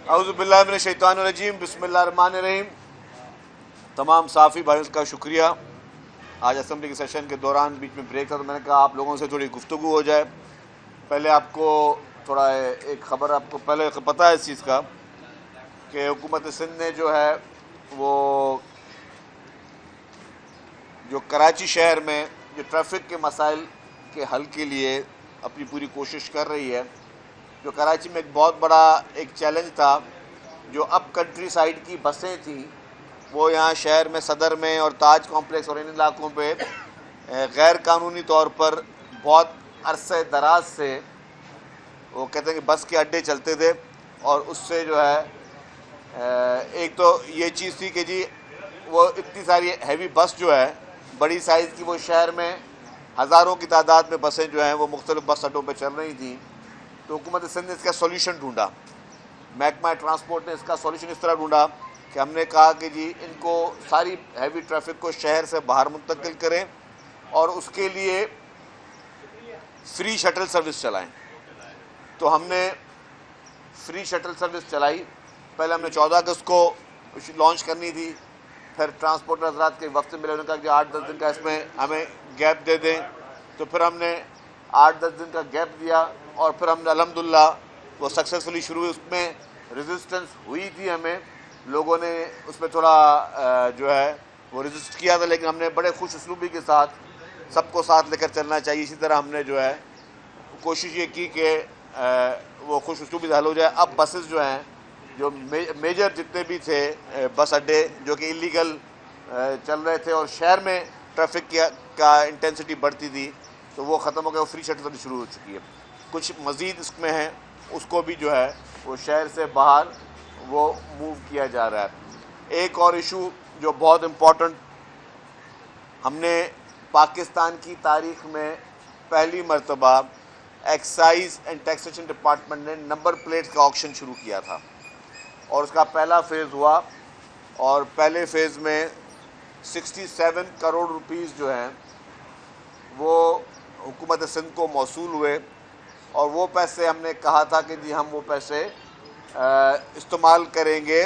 اعوذ باللہ من الشیطان الرجیم، بسم اللہ الرحمن الرحیم۔ تمام صحافی بھائیوں کا شکریہ۔ آج اسمبلی کے سیشن کے دوران بیچ میں بریک تھا تو میں نے کہا آپ لوگوں سے تھوڑی گفتگو ہو جائے۔ پہلے آپ کو تھوڑا ایک خبر آپ کو پہلے پتہ ہے اس چیز کا کہ حکومت سندھ نے جو ہے وہ جو کراچی شہر میں جو ٹریفک کے مسائل کے حل کے لیے اپنی پوری کوشش کر رہی ہے۔ جو کراچی میں ایک بہت بڑا ایک چیلنج تھا، جو اپ کنٹری سائیڈ کی بسیں تھیں وہ یہاں شہر میں صدر میں اور تاج کمپلیکس اور ان علاقوں پہ غیر قانونی طور پر بہت عرصہ دراز سے وہ کہتے ہیں کہ بس کے اڈے چلتے تھے، اور اس سے جو ہے ایک تو یہ چیز تھی کہ جی وہ اتنی ساری ہیوی بس جو ہے بڑی سائز کی، وہ شہر میں ہزاروں کی تعداد میں بسیں جو ہیں وہ مختلف بس اڈوں پہ چل رہی تھیں۔ تو حکومت سندھ نے اس کا سولوشن ڈھونڈا، محکمہ ٹرانسپورٹ نے اس کا سولوشن اس طرح ڈھونڈا کہ ہم نے کہا کہ جی ان کو ساری ہیوی ٹریفک کو شہر سے باہر منتقل کریں اور اس کے لیے فری شٹل سروس چلائیں۔ تو ہم نے فری شٹل سروس چلائی۔ پہلے ہم نے 14 اگست کو لانچ کرنی تھی، پھر ٹرانسپورٹر حضرات کے وقت ملے، انہوں نے کہا کہ 8-10 دن کا اس میں ہمیں گیپ دے دیں، تو پھر ہم نے 8-10 دن کا گیپ دیا، اور پھر ہم نے الحمدللہ وہ سکسیسفلی شروع ہوئی۔ اس میں ریزسٹنس ہوئی تھی، ہمیں لوگوں نے اس میں تھوڑا جو ہے وہ ریزسٹ کیا تھا، لیکن ہم نے بڑے خوش اسلوبی کے ساتھ سب کو ساتھ لے کر چلنا چاہیے، اسی طرح ہم نے جو ہے کوشش یہ کی کہ وہ خوش اسلوبی سے حل ہو جائے۔ اب بسز جو ہیں جو میجر جتنے بھی تھے بس اڈے جو کہ ایلیگل چل رہے تھے اور شہر میں ٹریفک کا انٹینسٹی بڑھتی تھی، تو وہ ختم ہو گیا، وہ فری شٹل سروس شروع ہو چکی ہے۔ کچھ مزید اس میں ہیں، اس کو بھی جو ہے وہ شہر سے باہر وہ موو کیا جا رہا ہے۔ ایک اور ایشو جو بہت امپورٹنٹ، ہم نے پاکستان کی تاریخ میں پہلی مرتبہ ایکسائز اینڈ ٹیکسیشن ڈپارٹمنٹ نے نمبر پلیٹس کا آکشن شروع کیا تھا، اور اس کا پہلا فیز ہوا، اور پہلے فیز میں 67 کروڑ روپیز جو ہیں وہ حکومت سندھ کو موصول ہوئے، اور وہ پیسے ہم نے کہا تھا کہ جی ہم وہ پیسے استعمال کریں گے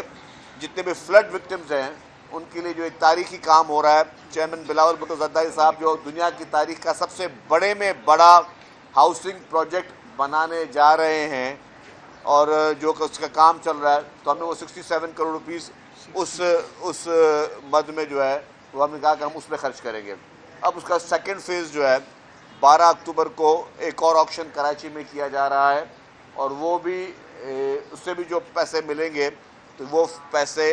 جتنے بھی فلڈ وکٹمز ہیں ان کے لیے۔ جو ایک تاریخی کام ہو رہا ہے، چیئرمین بلاول بھٹو زرداری صاحب جو دنیا کی تاریخ کا سب سے بڑے میں بڑا ہاؤسنگ پروجیکٹ بنانے جا رہے ہیں، اور جو کہ اس کا کام چل رہا ہے، تو ہم نے وہ 67 کروڑ روپیز اس مد میں جو ہے وہ ہم نے کہا کہ ہم اس میں خرچ کریں گے۔ اب اس کا سیکنڈ فیز جو ہے 12 اکتوبر کو ایک اور آکشن کراچی میں کیا جا رہا ہے، اور وہ بھی اس سے بھی جو پیسے ملیں گے تو وہ پیسے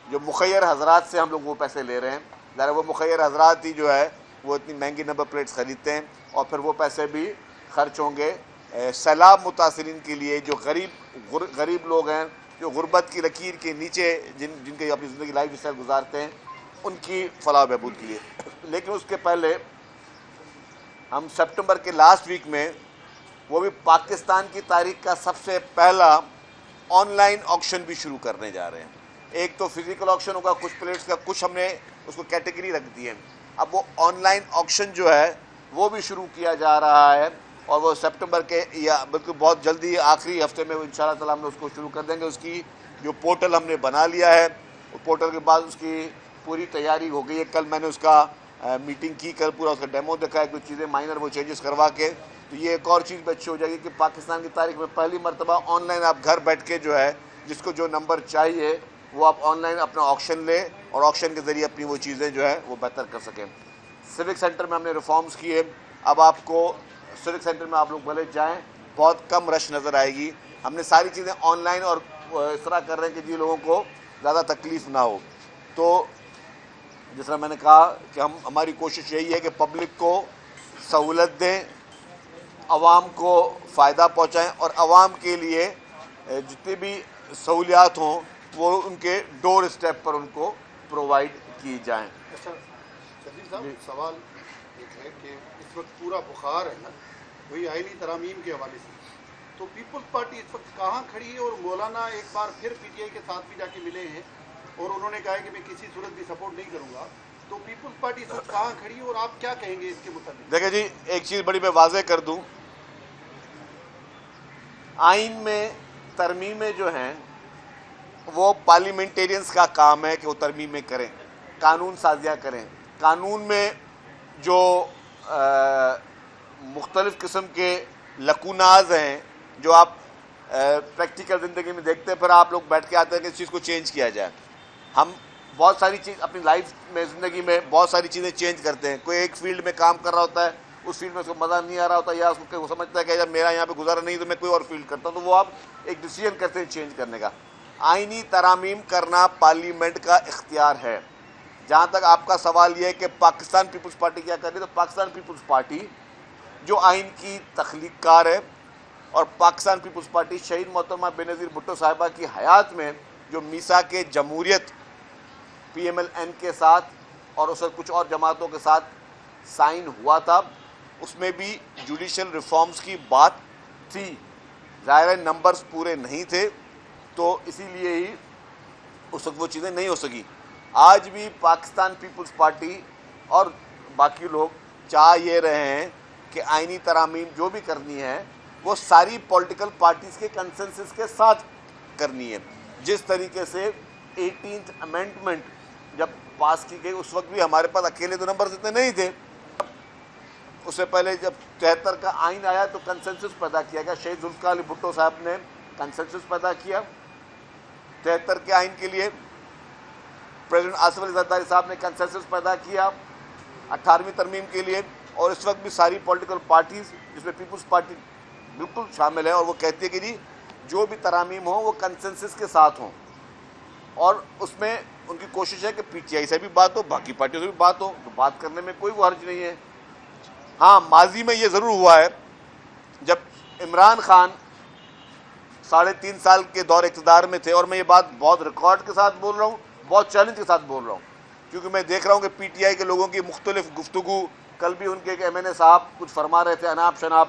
جو مخیر حضرات سے ہم لوگ وہ پیسے لے رہے ہیں، ظاہر وہ مخیر حضرات ہی جو ہے وہ اتنی مہنگی نمبر پلیٹس خریدتے ہیں، اور پھر وہ پیسے بھی خرچ ہوں گے سیلاب متاثرین کے لیے، جو غریب لوگ ہیں، جو غربت کی لکیر کے نیچے جن کے اپنی زندگی لائف اسٹائل گزارتے ہیں، ان کی فلاح و بہبود کے لیے۔ لیکن اس کے پہلے ہم سپٹمبر کے لاسٹ ویک میں وہ بھی پاکستان کی تاریخ کا سب سے پہلا آن لائن آکشن بھی شروع کرنے جا رہے ہیں۔ ایک تو فزیکل آکشن ہوگا کچھ پلیٹس کا، کچھ ہم نے اس کو کیٹیگری رکھ دی ہے۔ اب وہ آن لائن آکشن جو ہے وہ بھی شروع کیا جا رہا ہے، اور وہ سپٹمبر کے یا بالکل بہت جلدی آخری ہفتے میں انشاءاللہ تعالیٰ ہم نے اس کو شروع کر دیں گے۔ اس کی جو پورٹل ہم نے بنا لیا ہے، وہ پورٹل کے بعد اس کی پوری تیاری ہو گئی ہے۔ کل میں نے اس کا میٹنگ کی، کل پورا اس کا ڈیمو دکھا ہے، کچھ چیزیں مائنر وہ چینجز کروا کے، تو یہ ایک اور چیز بھی اچھی ہو جائے گی کہ پاکستان کی تاریخ میں پہلی مرتبہ آن لائن آپ گھر بیٹھ کے جو ہے جس کو جو نمبر چاہیے وہ آپ آن لائن اپنا آکشن لیں، اور آکشن کے ذریعے اپنی وہ چیزیں جو ہے وہ بہتر کر سکیں۔ سیوک سینٹر میں ہم نے ریفارمز کیے، اب آپ کو سیوک سینٹر میں آپ لوگ بھلے جائیں بہت کم رش نظر آئے گی۔ ہم نے ساری چیزیں آن لائن اور اس طرح کر رہے ہیں کہ جی لوگوں کو زیادہ تکلیف نہ ہو۔ تو جس طرح میں نے کہا کہ ہماری کوشش یہی ہے کہ پبلک کو سہولت دیں، عوام کو فائدہ پہنچائیں، اور عوام کے لیے جتنی بھی سہولیات ہوں وہ ان کے ڈور اسٹیپ پر ان کو پرووائڈ کی جائیں۔ اچھا شفیق صاحب، سوال ایک ہے کہ اس وقت پورا بخار ہے نا وہی آئینی ترامیم کے حوالے سے، تو پیپلز پارٹی اس وقت کہاں کھڑی ہے؟ اور مولانا ایک بار پھر پی ٹی آئی کے ساتھ بھی جا کے ملے ہیں اور انہوں نے کہا ہے کہ میں کسی صورت بھی سپورٹ نہیں کروں گا، تو پیپلز پارٹی اس وقت کہاں کھڑی ہے اور آپ کیا کہیں گے اس کے متعلق؟ دیکھیں جی، ایک چیز بڑی میں واضح کر دوں، آئین میں ترمیمیں جو ہیں وہ پارلیمنٹیرینز کا کام ہے کہ وہ ترمیمیں کریں، قانون سازیاں کریں. قانون میں جو مختلف قسم کے لکوناز ہیں جو آپ پریکٹیکل زندگی میں دیکھتے ہیں، پھر آپ لوگ بیٹھ کے آتے ہیں کہ اس چیز کو چینج کیا جائے. ہم بہت ساری چیز اپنی لائف میں، زندگی میں بہت ساری چیزیں چینج کرتے ہیں. کوئی ایک فیلڈ میں کام کر رہا ہوتا ہے، اس فیلڈ میں اس کو مزہ نہیں آ رہا ہوتا، یا اس کو وہ سمجھتا ہے کہ جب میرا یہاں پہ گزارا نہیں تو میں کوئی اور فیلڈ کرتا ہوں، تو وہ آپ ایک ڈیسیژن کرتے ہیں چینج کرنے کا. آئینی ترامیم کرنا پارلیمنٹ کا اختیار ہے. جہاں تک آپ کا سوال یہ ہے کہ پاکستان پیپلز پارٹی کیا کر رہی ہے، تو پاکستان پیپلز پارٹی جو آئین کی تخلیق کار ہے، اور پاکستان پیپلز پارٹی شہید محترمہ بے نظیر بھٹو صاحبہ کی حیات میں جو میثاق جمہوریت پی ایم ایل این کے ساتھ اور اس وقت کچھ اور جماعتوں کے ساتھ سائن ہوا تھا، اس میں بھی جوڈیشل ریفارمز کی بات تھی. ظاہر نمبرز پورے نہیں تھے، تو اسی لیے ہی اس وقت وہ چیزیں نہیں ہو سکی. آج بھی پاکستان پیپلز پارٹی اور باقی لوگ چاہ یہ رہے ہیں کہ آئینی ترامیم جو بھی کرنی ہے وہ ساری پولیٹیکل پارٹیز کے کنسنسس کے ساتھ کرنی ہے. جس طریقے سے 18th امینڈمنٹ جب پاس کی گئی، اس وقت بھی ہمارے پاس اکیلے تو نمبرز اتنے نہیں تھے. اس سے پہلے جب 73 کا آئین آیا تو کنسنسس پیدا کیا گیا. شہید ذوالفقار علی بھٹو صاحب نے کنسنسس پیدا کیا 73 کے آئین کے لیے. پریزیڈنٹ آصف علی زرداری صاحب نے کنسنسس پیدا کیا 18ویں ترمیم کے لیے. اور اس وقت بھی ساری پولیٹیکل پارٹیز، جس میں پیپلز پارٹی بالکل شامل ہے، اور وہ کہتی ہے کہ جی جو بھی ترامیم ہوں وہ کنسنسس کے ساتھ ہوں. اور اس میں ان کی کوشش ہے کہ پی ٹی آئی سے بھی بات ہو، باقی پارٹیوں سے بھی بات ہو، تو بات کرنے میں کوئی وہ حرج نہیں ہے. ہاں، ماضی میں یہ ضرور ہوا ہے جب عمران خان 3.5 سال کے دور اقتدار میں تھے، اور میں یہ بات بہت ریکارڈ کے ساتھ بول رہا ہوں، بہت چیلنج کے ساتھ بول رہا ہوں، کیونکہ میں دیکھ رہا ہوں کہ پی ٹی آئی کے لوگوں کی مختلف گفتگو. کل بھی ان کے ایک ایم این اے صاحب کچھ فرما رہے تھے، اناپ شناپ،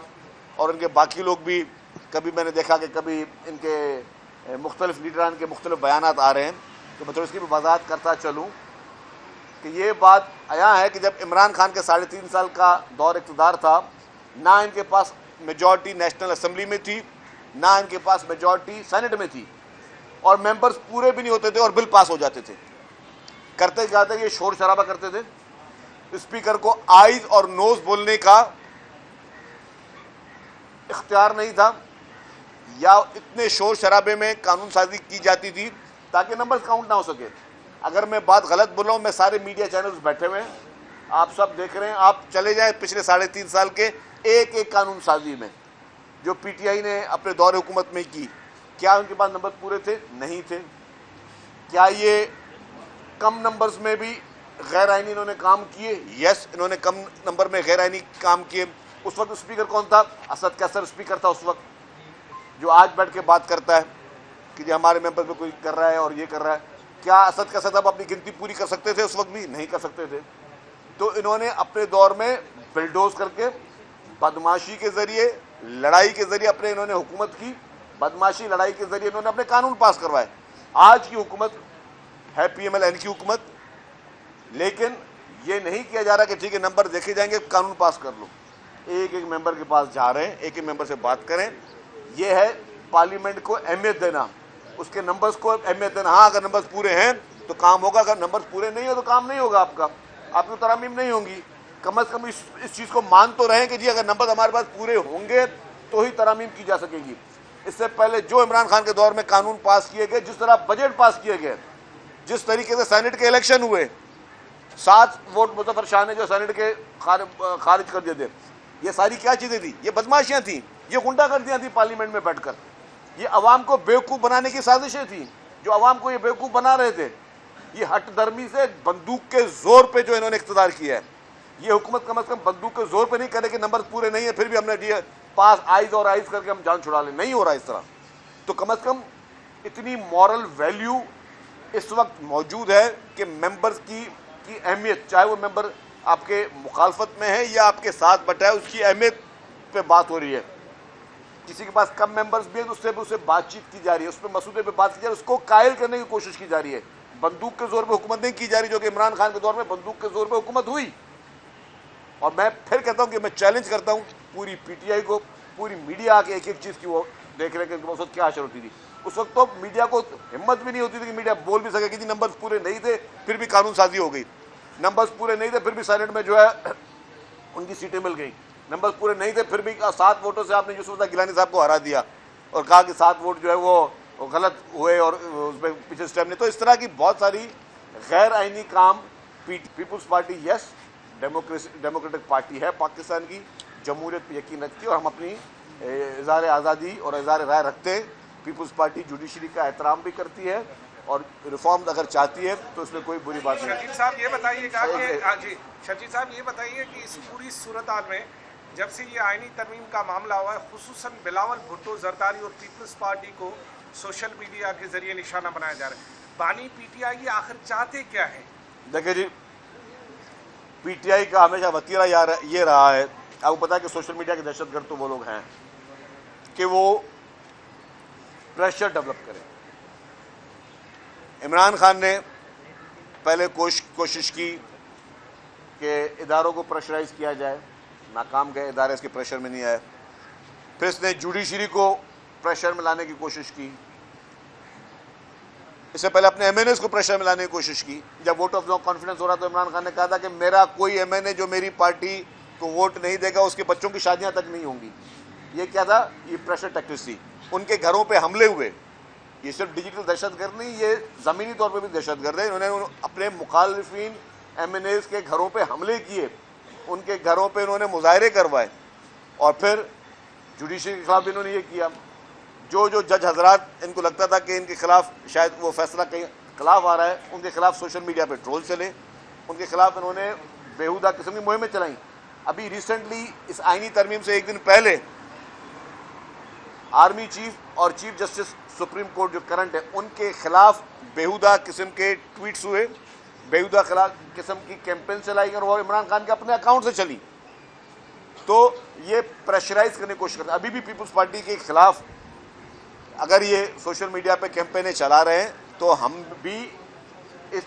اور ان کے باقی لوگ بھی. کبھی میں نے دیکھا کہ کبھی ان کے مختلف لیڈران کے مختلف بیانات آ رہے ہیں. تو میں تھوڑی اس کی بھی وضاحت کرتا چلوں کہ یہ بات عیاں ہے کہ جب عمران خان کے 3.5 سال کا دور اقتدار تھا، نہ ان کے پاس میجورٹی نیشنل اسمبلی میں تھی، نہ ان کے پاس میجورٹی سینٹ میں تھی، اور ممبرز پورے بھی نہیں ہوتے تھے اور بل پاس ہو جاتے تھے. کرتے کیا تھے؟ یہ شور شرابہ کرتے تھے. اسپیکر کو آئیز اور نوز بولنے کا اختیار نہیں تھا، یا اتنے شور شرابے میں قانون سازی کی جاتی تھی تاکہ نمبرز کاؤنٹ نہ ہو سکے. اگر میں بات غلط بول رہا ہوں، میں سارے میڈیا چینلز بیٹھے ہوئے ہیں، آپ سب دیکھ رہے ہیں. آپ چلے جائیں پچھلے 3.5 سال کے ایک ایک قانون سازی میں جو پی ٹی آئی نے اپنے دور حکومت میں کی. کیا ان کے پاس نمبر پورے تھے؟ نہیں تھے. کیا یہ کم نمبرز میں بھی غیر آئینی انہوں نے کام کیے؟ یس، انہوں نے کم نمبر میں غیر آئینی کام کیے. اس وقت اسپیکر کون تھا؟ اسد قیصر اسپیکر تھا اس وقت، جو آج بیٹھ کے بات کرتا ہے کہ جی ہمارے ممبر پہ کوئی کر رہا ہے اور یہ کر رہا ہے. کیا اسد قیصر صاحب اپنی گنتی پوری کر سکتے تھے؟ اس وقت بھی نہیں کر سکتے تھے. تو انہوں نے اپنے دور میں بلڈوز کر کے، بدماشی کے ذریعے، لڑائی کے ذریعے اپنے انہوں نے حکومت کی. بدماشی، لڑائی کے ذریعے انہوں نے اپنے قانون پاس کروائے. آج کی حکومت ہے پی ایم ایل این کی حکومت، لیکن یہ نہیں کیا جا رہا کہ ٹھیک ہے نمبر دیکھے جائیں گے، قانون پاس کر لو. ایک ایک ممبر کے پاس جا رہے ہیں، ایک ایک ممبر سے بات کریں. یہ ہے پارلیمنٹ کو اہمیت دینا، اس کے نمبرز کو اہمیت دینا. ہاں، اگر نمبرز پورے ہیں تو کام ہوگا، اگر نمبرز پورے نہیں ہو تو کام نہیں ہوگا. آپ کی ترامیم نہیں ہوں گی. کم از کم اس چیز کو مان تو رہیں کہ جی اگر نمبر ہمارے پاس پورے ہوں گے تو ہی ترامیم کی جا سکے گی. اس سے پہلے جو عمران خان کے دور میں قانون پاس کیے گئے، جس طرح بجٹ پاس کیے گئے، جس طریقے سے سینٹ کے الیکشن ہوئے، 7 ووٹ مظفر شاہ نے جو سینٹ کے خارج کر دیے تھے، یہ ساری کیا چیزیں تھیں؟ یہ بدماشیاں تھیں، یہ غنڈہ گردیاں تھیں پارلیمنٹ میں بیٹھ کر. یہ عوام کو بیوقوف بنانے کی سازشیں تھیں، جو عوام کو یہ بیوقوف بنا رہے تھے. یہ ہٹ درمی سے بندوق کے زور پہ جو انہوں نے اقتدار کیا ہے. یہ حکومت کم از کم بندوق کے زور پہ نہیں کرے کہ نمبر پورے نہیں ہیں پھر بھی ہم نے پاس آئیز اور آئیز کر کے ہم جان چھڑا لیں. نہیں ہو رہا اس طرح. تو کم از کم اتنی مورل ویلیو اس وقت موجود ہے کہ ممبرز کی اہمیت، چاہے وہ ممبر آپ کے مخالفت میں ہے یا آپ کے ساتھ بٹا ہے، اس کی اہمیت پہ بات ہو رہی ہے. کسی کے پاس کم ممبرز بھی ہیں تو اس سے بات چیت کی جا رہی ہے، اس پہ مسودے پہ بات کی جا رہی ہے، اس کو قائل کرنے کی کوشش کی جا رہی ہے. بندوق کے زور پہ حکومت نہیں کی جا رہی، جو کہ عمران خان کے دور میں بندوق کے زور پہ حکومت ہوئی. اور میں پھر کہتا ہوں کہ میں چیلنج کرتا ہوں پوری پی ٹی آئی کو، پوری میڈیا آ کے ایک ایک چیز کی وہ دیکھ رہے کہ اس وقت کیا حشر ہوتی تھی. اس وقت تو میڈیا کو ہمت بھی نہیں ہوتی تھی کہ میڈیا بول بھی سکے کہ جی نمبرز پورے نہیں تھے پھر بھی قانون سازی ہو گئی، نمبرز پورے نہیں تھے پھر بھی سینٹ میں جو ہے ان کی سیٹیں مل گئیں، نمبرز پورے نہیں تھے پھر بھی 7 ووٹوں سے آپ نے یوسف اللہ گیلانی صاحب کو ہرا دیا اور کہا کہ 7 ووٹ جو ہے وہ غلط ہوئے اور اس پہ پیچھے اسٹیپ نہیں. تو اس طرح کی بہت ساری غیر آئینی کام پیپلز پارٹی یس ڈیموکریٹک پارٹی ہے پاکستان کی، جمہوریت پہ یقین رکھتی ہے اور ہم اپنی اظہار آزادی اور اظہار رائے رکھتے ہیں. پیپلز پارٹی جوڈیشری کا احترام بھی کرتی ہے اور ریفارم اگر چاہتی ہے تو اس میں کوئی بری بات نہیں. شرجیل صاحب یہ بتائیے گا کہ جی شرجیل صاحب یہ بتائیے کہ اس پوری صورتحال میں جب سے یہ آئینی ترمیم کا معاملہ ہوا ہے خصوصاً بلاول بھٹو زرداری اور پیپلز پارٹی کو سوشل میڈیا کے ذریعے نشانہ بنایا جا رہا ہے، بانی پی ٹی آئی یہ آخر چاہتے کیا ہے؟ دیکھیں جی پی ٹی آئی کا ہمیشہ وتیرہ یہ رہا ہے، آپ کو پتا ہے کہ سوشل میڈیا کے دہشت گرد تو وہ لوگ ہیں کہ وہ پریشر ڈیولپ کریں. عمران خان نے پہلے کوشش کی کہ اداروں کو پریشرائز کیا جائے، ناکام گئے ادارے اس کے پریشر میں نہیں آئے. پھر اس نے جوڈیشری کو پریشر میں لانے کی کوشش کی، اس سے پہلے اپنے ایم این ایز کو پریشر میں لانے کی کوشش کی. جب ووٹ آف نو کانفیڈنس ہو رہا تو عمران خان نے کہا تھا کہ میرا کوئی ایم این اے جو میری پارٹی کو ووٹ نہیں دے گا اس کے بچوں کی شادیاں تک نہیں ہوں گی. یہ کیا تھا؟ یہ پریشر ٹیکٹکس تھی. ان کے گھروں پہ حملے ہوئے. یہ صرف ڈیجیٹل دہشت گرد نہیں، یہ زمینی طور پہ بھی دہشت گرد ہے. انہوں نے اپنے مخالفین ایم این ایز کے گھروں پہ حملے کیے، ان کے گھروں پہ انہوں نے مظاہرے کروائے اور پھر جوڈیشری کے خلاف بھی انہوں نے یہ کیا. جو جج حضرات ان کو لگتا تھا کہ ان کے خلاف شاید وہ فیصلہ کہیں خلاف آ رہا ہے، ان کے خلاف سوشل میڈیا پہ ٹرول چلے، ان کے خلاف انہوں نے بیہودہ قسم کی مہمیں چلائیں. ابھی ریسنٹلی اس آئینی ترمیم سے ایک دن پہلے آرمی چیف اور چیف جسٹس سپریم کورٹ جو کرنٹ ہے ان کے خلاف بیہودہ قسم کے ٹویٹس ہوئے، بیہودہ قسم کی کیمپین چلائی اور وہ عمران خان کے اپنے اکاؤنٹ سے چلی. تو یہ پریشرائز کرنے کی کوشش کرتے ہیں. ابھی بھی پیپلز پارٹی کے خلاف اگر یہ سوشل میڈیا پہ کیمپینیں چلا رہے ہیں تو ہم بھی اس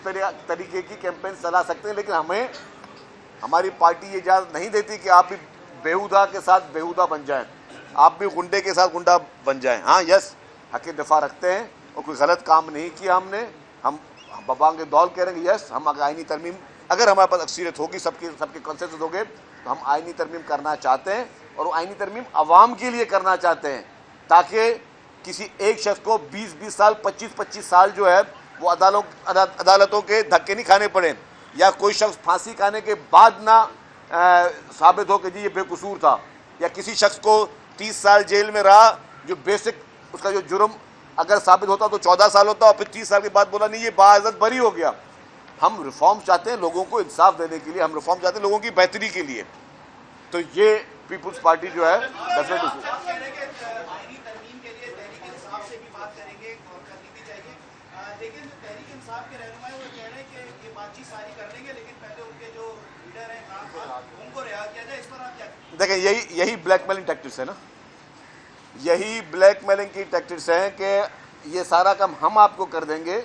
طریقے کی کیمپین چلا سکتے ہیں، لیکن ہماری پارٹی یہ اجازت نہیں دیتی کہ آپ بھی بیہودہ کے ساتھ بیہودہ بن جائیں، آپ بھی غنڈے کے ساتھ غنڈہ بن جائیں. ہاں یس حق دفاع رکھتے ہیں اور کوئی غلط کام نہیں کیا ہم نے، ہم ببانگ دول کہہ رہے ہیں کہ یس ہم آئینی ترمیم اگر ہمارے پاس اکثریت ہوگی سب کے کنسنسس ہوگے تو ہم آئینی ترمیم کرنا چاہتے ہیں اور وہ آئینی ترمیم عوام کے لیے کرنا چاہتے ہیں تاکہ کسی ایک شخص کو 20 سال 25 سال جو ہے وہ عدالتوں کے دھکے نہیں کھانے پڑے، یا کوئی شخص پھانسی کھانے کے بعد نہ ثابت ہو کہ جی یہ بے قصور تھا، یا کسی شخص کو 30 سال جیل میں رہا جو بیسک اس کا جو جرم اگر ثابت ہوتا تو 14 سال ہوتا اور پھر 30 سال کے بعد بولا نہیں یہ باعزت بری ہو گیا. ہم ریفارم چاہتے ہیں لوگوں کو انصاف دینے کے لیے، ہم ریفارم چاہتے ہیں لوگوں کی بہتری کے لیے. تو یہ پیپلز پارٹی جو ہے دیکھیں یہی بلیک میلنگ ٹیکٹکس ہے نا، یہی بلیک میلنگ کی ٹیکٹکس ہیں کہ یہ سارا کام ہم آپ کو کر دیں گے،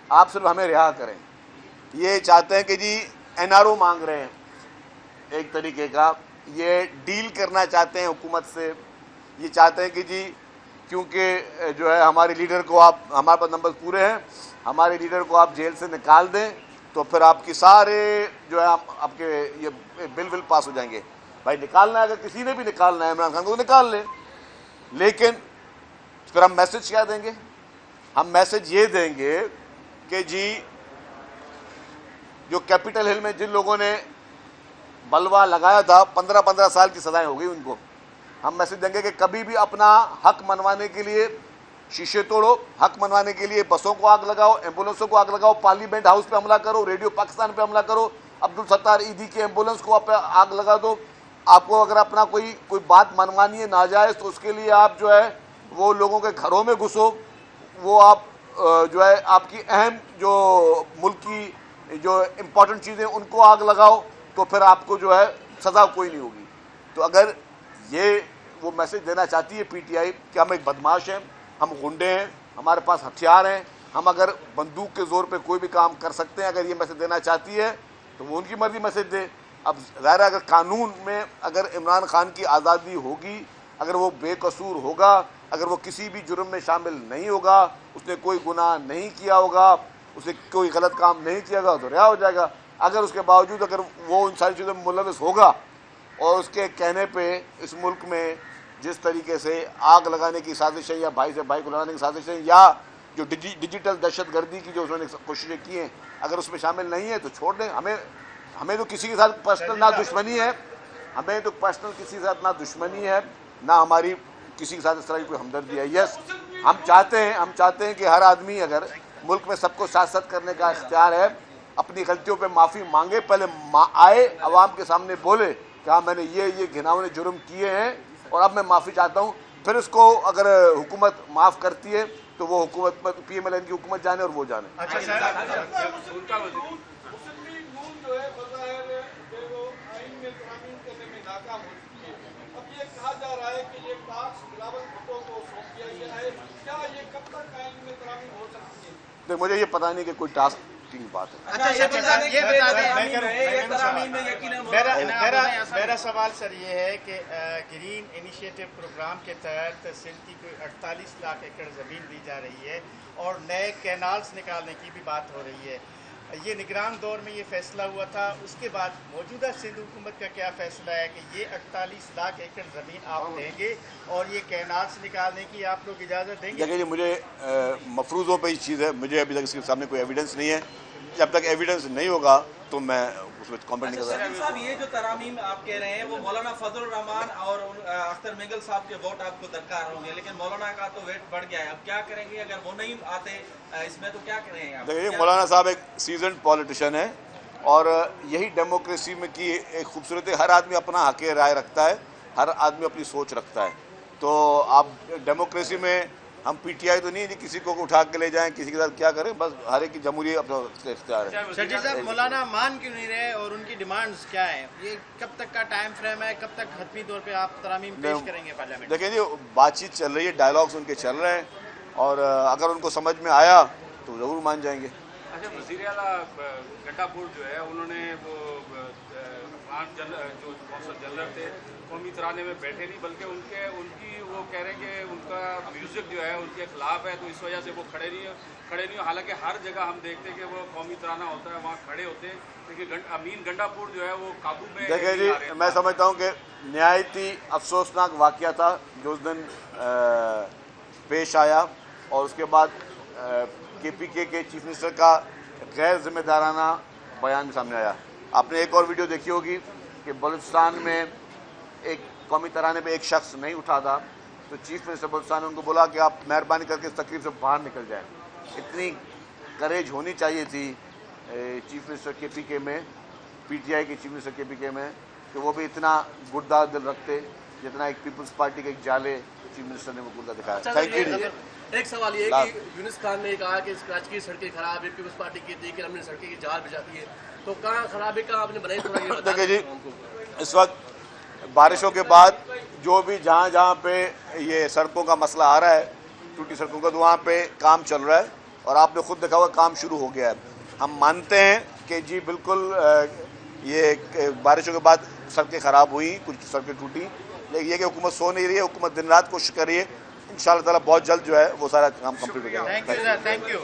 آپ صرف ہمیں رہا کریں. یہ چاہتے ہیں کہ جی این آر او مانگ رہے ہیں ایک طریقے کا، یہ ڈیل کرنا چاہتے ہیں حکومت سے. یہ چاہتے ہیں کہ جی کیونکہ جو ہے ہمارے لیڈر کو آپ ہمارے پاس نمبر پورے ہیں، ہمارے لیڈر کو آپ جیل سے نکال دیں تو پھر آپ کی سارے جو ہے آپ کے یہ بل پاس ہو جائیں گے. بھائی نکالنا ہے، اگر کسی نے بھی نکالنا ہے عمران خان کو نکال لیں، لیکن پھر ہم میسج کیا دیں گے؟ ہم میسج یہ دیں گے کہ جی جو کیپٹل ہل میں جن لوگوں نے بلوا لگایا تھا 15 سال کی سزائیں ہو گئی ان کو. ہم میسج دیں گے کہ کبھی بھی اپنا حق منوانے کے لیے شیشے توڑو، حق منوانے کے لیے بسوں کو آگ لگاؤ، ایمبولینسوں کو آگ لگاؤ، پارلیمنٹ ہاؤس پہ حملہ کرو، ریڈیو پاکستان پہ حملہ کرو، عبدالستار ایدھی کے ایمبولینس کو آگ لگا دو. آپ کو اگر اپنا کوئی بات منوانی ہے ناجائز تو اس کے لیے آپ جو ہے وہ لوگوں کے گھروں میں گھسو، وہ آپ جو ہے آپ کی اہم جو ملکی جو امپورٹنٹ چیزیں ان کو آگ لگاؤ تو پھر آپ کو جو ہے سزا کوئی نہیں ہوگی. تو اگر یہ وہ میسج دینا چاہتی ہے پی ٹی آئی کہ ہم ایک بدماش ہیں، ہم غنڈے ہیں، ہمارے پاس ہتھیار ہیں، ہم اگر بندوق کے زور پہ کوئی بھی کام کر سکتے ہیں، اگر یہ میسج دینا چاہتی ہے تو وہ ان کی مرضی میسج دے. اب ظاہر اگر قانون میں اگر عمران خان کی آزادی ہوگی، اگر وہ بے قصور ہوگا اگر وہ کسی بھی جرم میں شامل نہیں ہوگا, اس نے کوئی گناہ نہیں کیا ہوگا, اسے کوئی غلط کام نہیں کیا گا تو رہا ہو جائے گا. اگر اس کے باوجود اگر وہ ان ساری چیزوں میں ملوث ہوگا اور اس کے کہنے پہ اس ملک میں جس طریقے سے آگ لگانے کی سازشیں یا بھائی سے بھائی کو لڑانے کی سازشیں یا جو ڈیجیٹل دہشت گردی کی جو انہوں نے کوششیں کی ہیں, اگر اس میں شامل نہیں ہے تو چھوڑ دیں. ہمیں تو کسی کے ساتھ پرسنل نہ دشمنی ہے, ہمیں تو پرسنل کسی کے ساتھ نہ دشمنی ہے, نہ ہماری کسی کے ساتھ اس طرح کی کوئی ہمدردی ہے. یس, ہم چاہتے ہیں کہ ہر آدمی اگر ملک میں سب کو سیاست کرنے کا اختیار ہے, اپنی غلطیوں پہ معافی مانگے, پہلے آئے عوام کے سامنے بولے کہ ہاں میں نے یہ گھناؤنے جرم کیے ہیں اور اب میں معافی چاہتا ہوں. پھر اس کو اگر حکومت معاف کرتی ہے تو وہ حکومت پی ایم ایل این کی حکومت جانے اور وہ جانے. کہا جا رہا ہے کہ یہ ٹاسک بلاول بھٹو کو سونپ دیا گیا ہے, کیا یہ کب تک آئین میں ترامیم ہو سکتی ہے؟ تو مجھے یہ پتہ نہیں کہ کوئی ٹاسک کی بات ہے. میرا سوال سر یہ ہے کہ گرین انیشیٹو پروگرام کے تحت سندھ کی کوئی 48 لاکھ ایکڑ زمین دی جا رہی ہے اور نئے کینالز نکالنے کی بھی بات ہو رہی ہے. یہ نگران دور میں یہ فیصلہ ہوا تھا, اس کے بعد موجودہ سندھ حکومت کا کیا فیصلہ ہے کہ یہ 48 لاکھ ایکڑ زمین آپ دیں گے اور یہ کینالز نکالنے کی آپ لوگ اجازت دیں گے؟ دیکھیں جی, مجھے مفروضوں پہ ہی چیز ہے, مجھے ابھی تک اس کے سامنے کوئی ایویڈنس نہیں ہے. جب تک ایویڈنس نہیں ہوگا تو میں اس میں کامنٹ نہیں کر سکتا. صاحب, یہ جو ترامیم آپ کہہ رہے ہیں وہ مولانا فضل الرحمان اور اختر مینگل صاحب کے ووٹ آپ کو درکار ہوں گے, لیکن مولانا کا تو ویٹ بڑھ گیا ہے. اب کیا کریں گے اگر وہ نہیں آتے اس میں, تو کیا کریں گے؟ دیکھیے, مولانا صاحب ایک سیزنڈ پولیٹیشین ہے اور یہی ڈیموکریسی میں کی ایک خوبصورت ہے. ہر آدمی اپنا حق رائے رکھتا ہے, ہر آدمی اپنی سوچ رکھتا ہے. تو آپ ڈیموکریسی میں ہم پی ٹی آئی تو نہیں کسی کو اٹھا کے لے جائیں, کسی کے ساتھ کیا کریں, بس ہر ایک کی جمہوری اپنا اختیار ہے. شرجیل صاحب, مولانا مان کیوں نہیں رہے اور ان کی ڈیمانڈز کیا ہیں؟ یہ کب تک کا ٹائم فریم ہے, کب تک حتمی طور پہ آپ ترامیم پیش کریں گے پارلیمنٹ؟ دیکھیں جی, بات چیت چل رہی ہے, ڈائلاگس ان کے چل رہے ہیں اور اگر ان کو سمجھ میں آیا تو ضرور مان جائیں گے. اچھا, وزیر اعلیٰ گنڈا پور جو ہے انہوں نے وہ جو کونسل جنرل تھے قومی ترانے میں بیٹھے نہیں, بلکہ ان کی وہ کہہ رہے ہیں کہ ان کا میوزک جو ہے ان کے خلاف ہے, تو اس وجہ سے وہ کھڑے نہیں. حالانکہ ہر جگہ ہم دیکھتے ہیں کہ وہ قومی ترانہ ہوتا ہے وہاں کھڑے ہوتے ہیں, لیکن امین گنڈا پور جو ہے وہ قابو میں. دیکھیں جی, میں سمجھتا ہوں کہ نہایتی افسوسناک واقعہ تھا جو اس دن پیش آیا, اور اس کے بعد کے پی کے چیف منسٹر کا غیر ذمہ دارانہ بیان بھی سامنے آیا. آپ نے ایک اور ویڈیو دیکھی ہوگی کہ بلوچستان میں ایک قومی ترانے پہ ایک شخص نہیں اٹھا تھا, تو چیف منسٹر بلوچستان نے ان کو بولا کہ آپ مہربانی کر کے اس تقریب سے باہر نکل جائیں. اتنی کریج ہونی چاہیے تھی چیف منسٹر کے پی کے میں, پی ٹی آئی کے چیف منسٹر کے پی کے میں, کہ وہ بھی اتنا گردہ دل رکھتے جتنا ایک پیپلز پارٹی کے ایک جالے چیف منسٹر نے وہ گردہ دکھایا. Thank you. ایک سوال یہ ہے کہ یونس خان نے کہا کہ کراچی کی سڑکیں خراب ہے, پیپلز پارٹی کی تھی کہ ہم نے سڑکیں کی جال بجا دی ہے, تو کہاں خراب ہے, کہاں آپ نے بنائی؟ تھوڑا دیکھیں جی, اس وقت بارشوں کے بعد جو بھی جہاں پہ یہ سڑکوں کا مسئلہ آ رہا ہے, ٹوٹی سڑکوں کا, تو وہاں پہ کام چل رہا ہے اور آپ نے خود دیکھا ہوا کام شروع ہو گیا ہے. ہم مانتے ہیں کہ جی بالکل یہ بارشوں کے بعد سڑکیں خراب ہوئی, کچھ سڑکیں ٹوٹی, لیکن یہ کہ حکومت سو نہیں رہی ہے, حکومت دن رات کوشش کر رہی ہے. ان شاء اللہ تعالیٰ بہت جلد جو ہے وہ سارا کام کمپلیٹ ہو جائے گا. Thank you.